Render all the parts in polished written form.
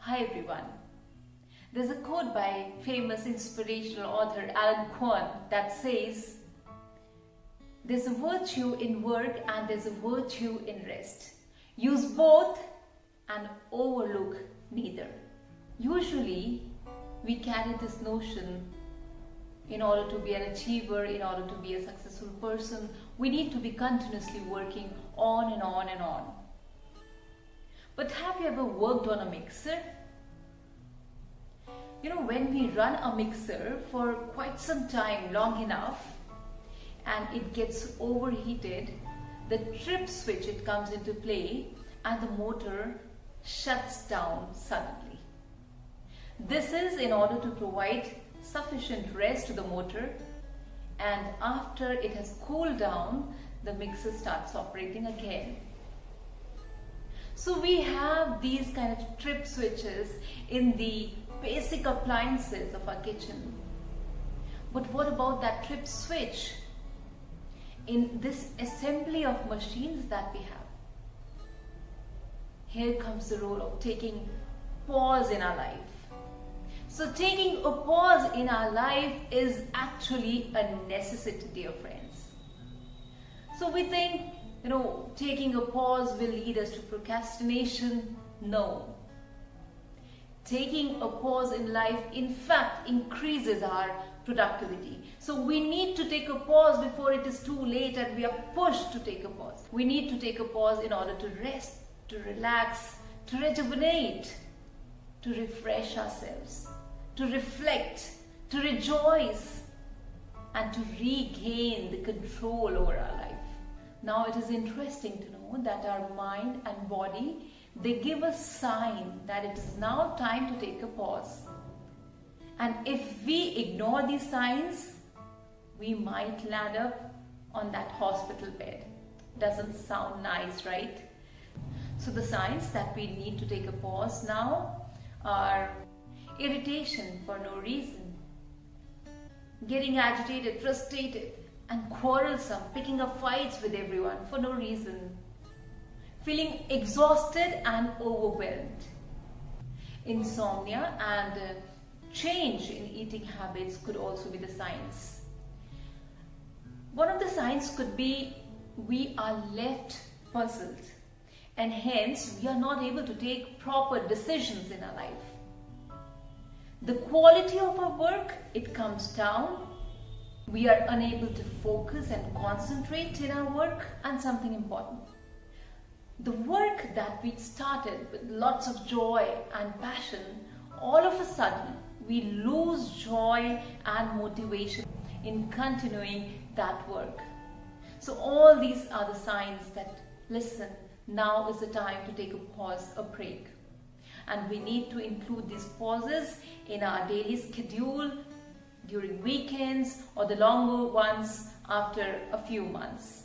Hi everyone. There's a quote by famous inspirational author Alan Kwan that says, "There's a virtue in work and there's a virtue in rest. Use both and overlook neither." Usually, we carry this notion in order to be an achiever, in order to be a successful person, we need to be continuously working on and on and on. But have you ever worked on a mixer? When we run a mixer for quite some time, long enough, and it gets overheated, the trip switch it comes into play and the motor shuts down suddenly. This is in order to provide sufficient rest to the motor, and after it has cooled down, the mixer starts operating again. So we have these kind of trip switches in the basic appliances of our kitchen. But what about that trip switch in this assembly of machines that we have? Here comes the role of taking pause in our life. So taking a pause in our life is actually a necessity, dear friends. So we think, taking a pause will lead us to procrastination. No. Taking a pause in life, in fact, increases our productivity. So we need to take a pause before it is too late and we are pushed to take a pause. We need to take a pause in order to rest, to relax, to rejuvenate, to refresh ourselves, to reflect, to rejoice, and to regain the control over our life. Now it is interesting to know that our mind and body, they give a sign that it is now time to take a pause. And if we ignore these signs, we might land up on that hospital bed. Doesn't sound nice, right? So the signs that we need to take a pause now are irritation for no reason, getting agitated, frustrated, and quarrelsome, picking up fights with everyone for no reason, feeling exhausted and overwhelmed, insomnia and change in eating habits could also be the signs. One of the signs could be we are left puzzled, and hence we are not able to take proper decisions in our life. The quality of our work, it comes down. We are unable to focus and concentrate in our work, and something important. The work that we started with lots of joy and passion, all of a sudden we lose joy and motivation in continuing that work. So all these are the signs that, listen, now is the time to take a pause, a break. And we need to include these pauses in our daily schedule, during weekends, or the longer ones after a few months.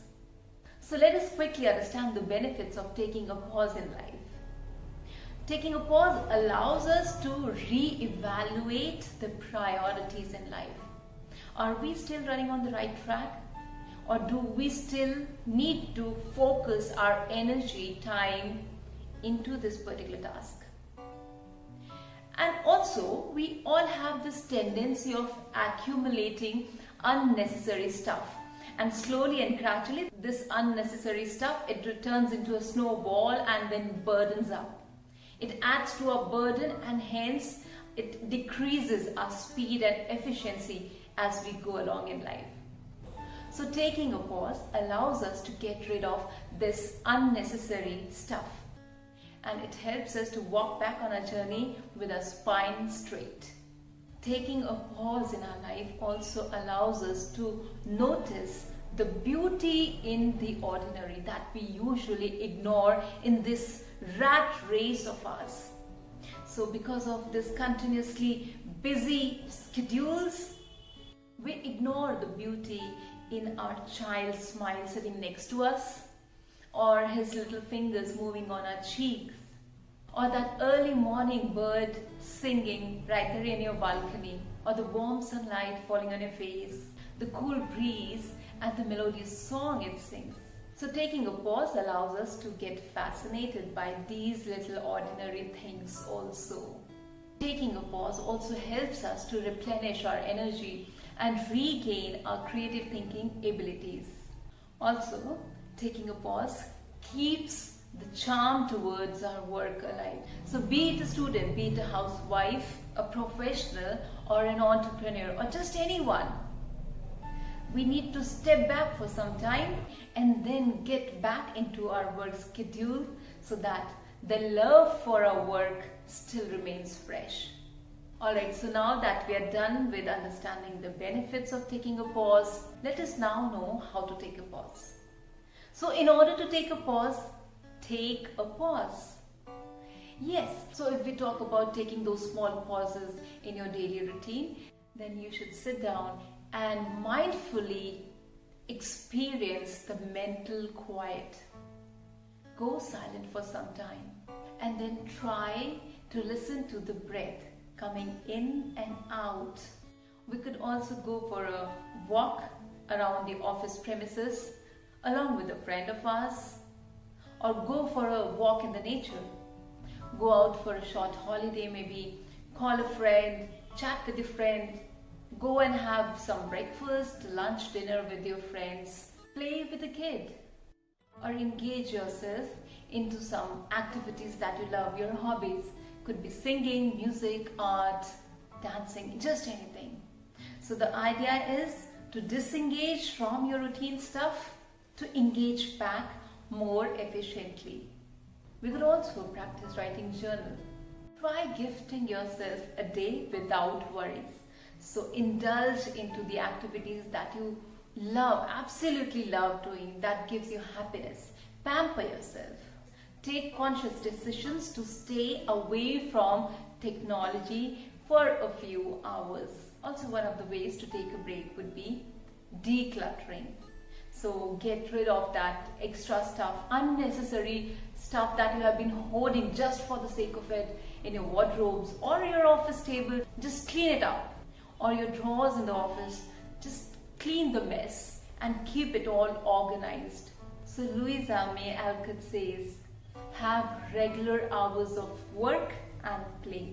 So let us quickly understand the benefits of taking a pause in life. Taking a pause allows us to re-evaluate the priorities in life. Are we still running on the right track? Or do we still need to focus our energy, time into this particular task? And also, we all have this tendency of accumulating unnecessary stuff. And slowly and gradually, this unnecessary stuff, it returns into a snowball and then burdens up. It adds to our burden, and hence it decreases our speed and efficiency as we go along in life. So taking a pause allows us to get rid of this unnecessary stuff. And it helps us to walk back on our journey with our spine straight. Taking a pause in our life also allows us to notice the beauty in the ordinary that we usually ignore in this rat race of ours. So because of this continuously busy schedules, we ignore the beauty in our child's smile sitting next to us, or his little fingers moving on our cheeks, or that early morning bird singing right there in your balcony, or the warm sunlight falling on your face, the cool breeze and the melodious song it sings. So taking a pause allows us to get fascinated by these little ordinary things also. Taking a pause also helps us to replenish our energy and regain our creative thinking abilities. Also, taking a pause keeps the charm towards our work alive. So be it a student, be it a housewife, a professional, or an entrepreneur, or just anyone, we need to step back for some time and then get back into our work schedule so that the love for our work still remains fresh. Alright, so now that we are done with understanding the benefits of taking a pause, let us now know how to take a pause. So in order to take a pause, take a pause. Yes, so if we talk about taking those small pauses in your daily routine, then you should sit down and mindfully experience the mental quiet. Go silent for some time and then try to listen to the breath coming in and out. We could also go for a walk around the office premises along with a friend of ours, or go for a walk in the nature. Go out for a short holiday, maybe call a friend, chat with a friend, go and have some breakfast, lunch, dinner with your friends, play with a kid, or engage yourself into some activities that you love, your hobbies. Could be singing, music, art, dancing, just anything. So the idea is to disengage from your routine stuff to engage back more efficiently. We could also practice writing journal. Try gifting yourself a day without worries. So indulge into the activities that you love, absolutely love doing, that gives you happiness. Pamper yourself. Take conscious decisions to stay away from technology for a few hours. Also, one of the ways to take a break would be decluttering. So get rid of that extra stuff, unnecessary stuff that you have been hoarding just for the sake of it in your wardrobes or your office table. Just clean it up. Or your drawers in the office, just clean the mess and keep it all organized. So Louisa May Alcott says, have regular hours of work and play.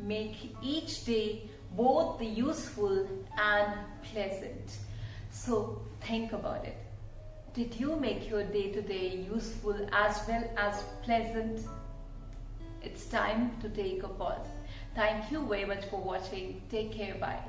Make each day both useful and pleasant. So think about it. Did you make your day-to-day useful as well as pleasant? It's time to take a pause. Thank you very much for watching. Take care. Bye.